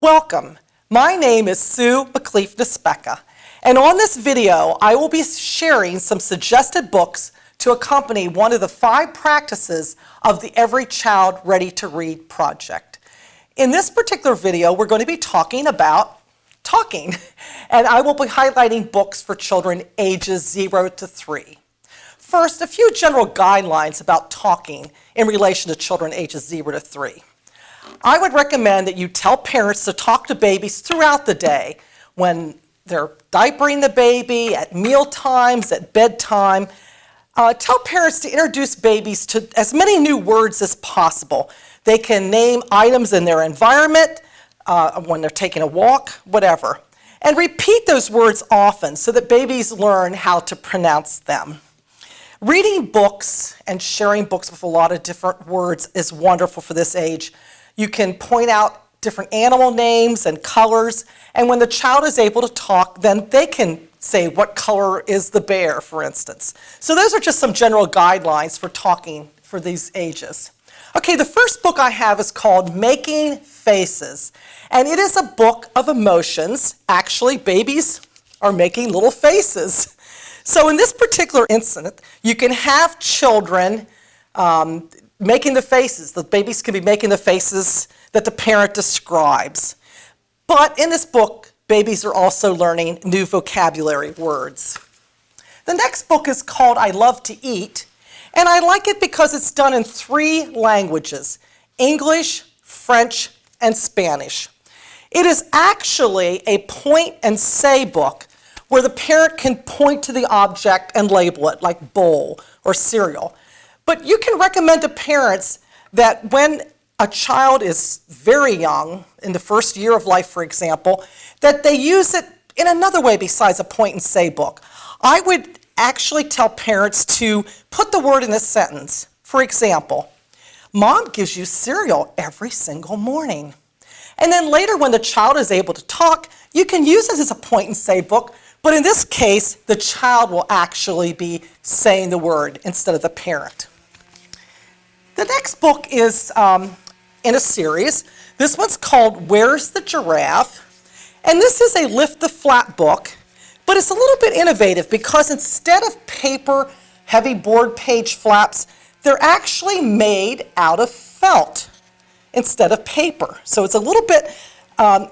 Welcome. My name is Sue McCleaf-Nespeca, and on this video I will be sharing some suggested books to accompany one of the 5 practices of the Every Child Ready to Read project. In this particular video we're going to be talking about talking, and I will be highlighting books for children ages 0 to 3. First, a few general guidelines about talking in relation to children ages 0 to 3. I would recommend that you tell parents to talk to babies throughout the day, when they're diapering the baby, at meal times, at bedtime. Tell parents to introduce babies to as many new words as possible. They can name items in their environment, when they're taking a walk, whatever. And repeat those words often so that babies learn how to pronounce them. Reading books and sharing books with a lot of different words is wonderful for this age. You can point out different animal names and colors, and when the child is able to talk, then they can say what color is the bear, for instance. So those are just some general guidelines for talking for these ages. Okay, the first book I have is called Making Faces, and it is a book of emotions. Actually, babies are making little faces. So in this particular incident, you can have children making the faces. The babies can be making the faces that the parent describes. But in this book, babies are also learning new vocabulary words. The next book is called I Love to Eat, and I like it because it's done in 3 languages: English, French, and Spanish. It is actually a point and say book where the parent can point to the object and label it, like bowl or cereal. But you can recommend to parents that when a child is very young, in the first year of life, for example, that they use it in another way besides a point and say book. I would actually tell parents to put the word in a sentence. For example, Mom gives you cereal every single morning. And then later, when the child is able to talk, you can use it as a point and say book, but in this case, the child will actually be saying the word instead of the parent. The next book is in a series. This one's called Where's the Giraffe? And this is a lift the flap book, but it's a little bit innovative because instead of paper, heavy board page flaps, they're actually made out of felt instead of paper. So it's a little bit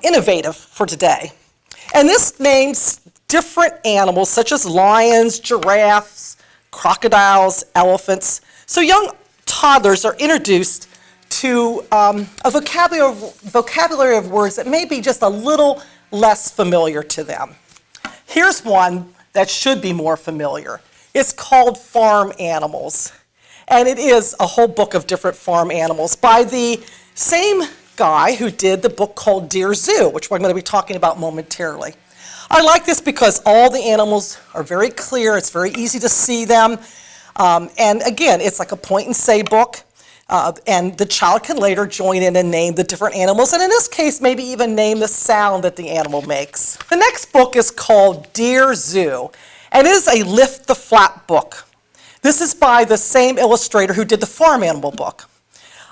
innovative for today. And this names different animals such as lions, giraffes, crocodiles, elephants. So young toddlers are introduced to a vocabulary of words that may be just a little less familiar to them. Here's one that should be more familiar. It's called Farm Animals, and it is a whole book of different farm animals by the same guy who did the book called Dear Zoo, which we're going to be talking about momentarily. I like this because all the animals are very clear. It's very easy to see them. And again, it's like a point and say book, and the child can later join in and name the different animals, and in this case, maybe even name the sound that the animal makes. The next book is called Dear Zoo, and it is a lift the flap book. This is by the same illustrator who did the farm animal book.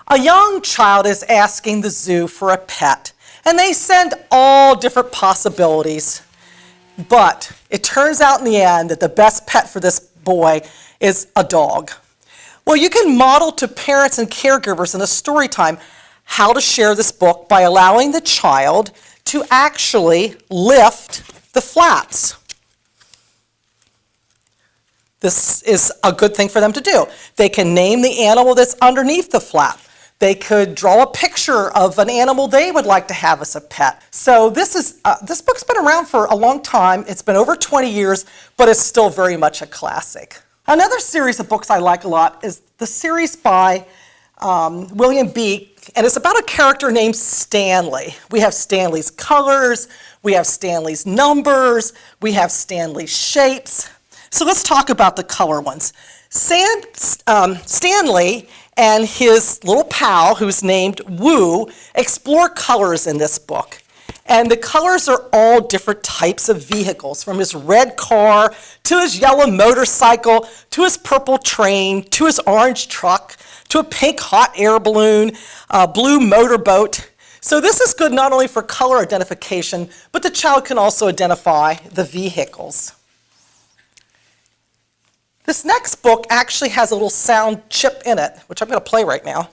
A young child is asking the zoo for a pet, and they send all different possibilities, but it turns out in the end that the best pet for this boy is a dog. Well, you can model to parents and caregivers in a story time how to share this book by allowing the child to actually lift the flaps. This is a good thing for them to do. They can name the animal that's underneath the flap. They could draw a picture of an animal they would like to have as a pet. So this book's been around for a long time. It's been over 20 years, but it's still very much a classic. Another series of books I like a lot is the series by William Beek, and it's about a character named Stanley. We have Stanley's colors, we have Stanley's numbers, we have Stanley's shapes. So let's talk about the color ones. Stanley and his little pal, who's named Woo, explore colors in this book. And the colors are all different types of vehicles, from his red car to his yellow motorcycle to his purple train to his orange truck to a pink hot air balloon, a blue motorboat. So this is good not only for color identification, but the child can also identify the vehicles. This next book actually has a little sound chip in it, which I'm going to play right now.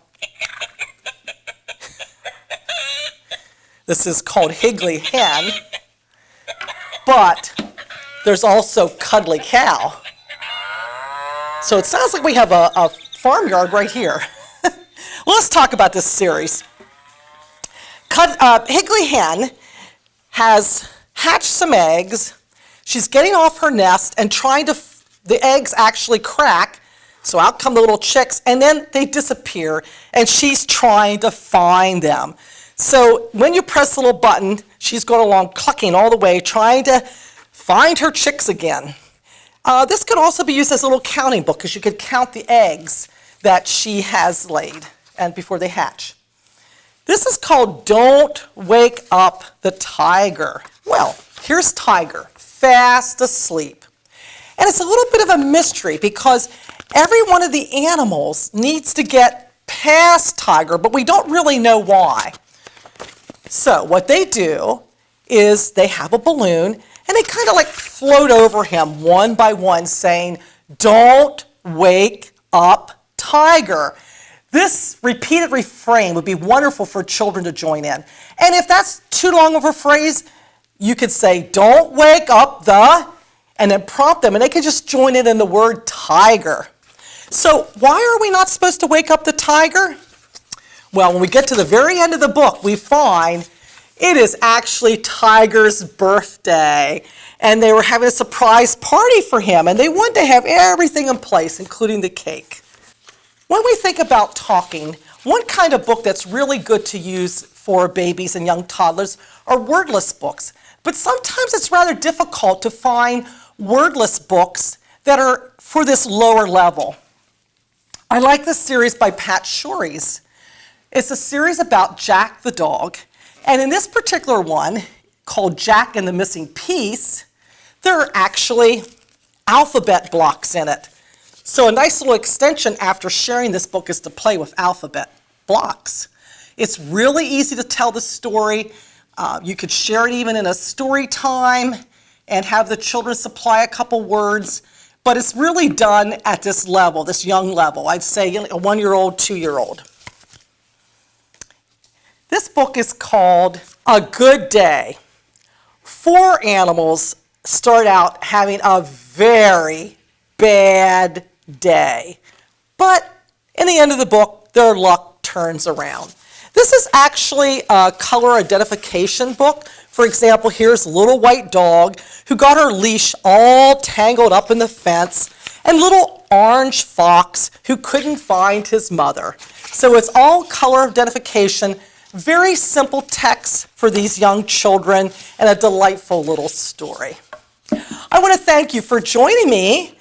This is called Higgly Hen, but there's also Cuddly Cow. So it sounds like we have a farmyard right here. Well, let's talk about this series. Higgly Hen has hatched some eggs. She's getting off her nest and trying to, the eggs actually crack, so out come the little chicks, and then they disappear, and she's trying to find them. So when you press the little button, she's going along clucking all the way, trying to find her chicks again. This could also be used as a little counting book, because you could count the eggs that she has laid and before they hatch. This is called Don't Wake Up the Tiger. Well, here's Tiger, fast asleep. And it's a little bit of a mystery because every one of the animals needs to get past Tiger, but we don't really know why. So what they do is they have a balloon and they kind of like float over him one by one saying, "Don't wake up Tiger." This repeated refrain would be wonderful for children to join in. And if that's too long of a phrase, you could say, "Don't wake up the," and then prompt them, and they can just join in the word tiger. So why are we not supposed to wake up the tiger? Well, when we get to the very end of the book, we find it is actually Tiger's birthday, and they were having a surprise party for him, and they wanted to have everything in place, including the cake. When we think about talking, one kind of book that's really good to use for babies and young toddlers are wordless books. But sometimes it's rather difficult to find wordless books that are for this lower level. I like this series by Pat Shorey's. It's a series about Jack the dog. And in this particular one, called Jack and the Missing Piece, there are actually alphabet blocks in it. So a nice little extension after sharing this book is to play with alphabet blocks. It's really easy to tell the story. You could share it even in a story time and have the children supply a couple words, but it's really done at this level, this young level. I'd say a 1-year-old, 2-year-old. This book is called A Good Day. 4 animals start out having a very bad day, but in the end of the book, their luck turns around. This is actually a color identification book. For example, here's Little White Dog who got her leash all tangled up in the fence, and Little Orange Fox who couldn't find his mother. So it's all color identification, very simple text for these young children, and a delightful little story. I want to thank you for joining me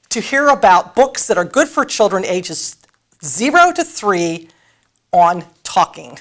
to hear about books that are good for children ages 0 to 3 on talking.